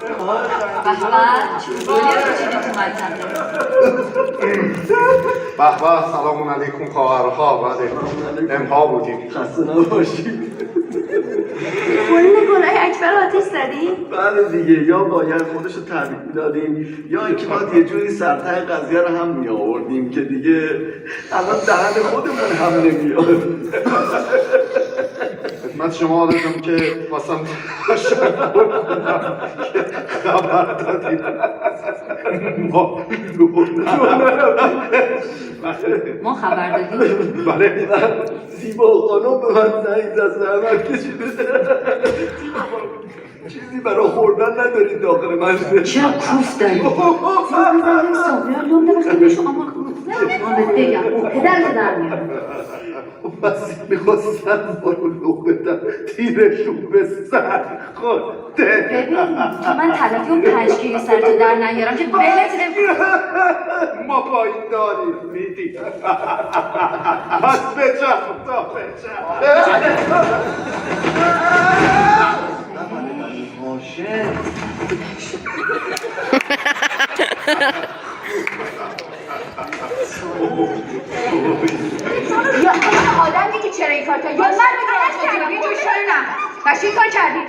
به سلام علیکم خواهرها. بعد امها بودیم. خسته نباشید. گلای اکبر آتیش زدی؟ بله دیگه، یا باید خودشو تبریک میدادیم یا اینکه باید یه جوری سرتای قضیه رو هم می آوردیم که دیگه الان دهن خودمون هم نمیاد. خدمت شما آدم که واسم تشکر کنم که خبر دادیم. ما خبر دادیم؟ بله. زیبا خانم به من زنگ زد، زحمت کشیده چیزی برای خوردن ندارید داخل مجلس؟ چه کوف داری؟ صابیان لونده وقتی بهشو من بهت بگم پدرتو در میارم. بس میخواستن ما رو لو بدن تیرشون به سر خورده. ببین که من تلافی اون 5 کیلو سرتو در نیارم که بهت ما پایین داریم میدیم. پس بچم تا بچم. یا آدم میگی چرا این کار کردی؟ یا من میگم یه جور شده نه. بچه این کار کردی؟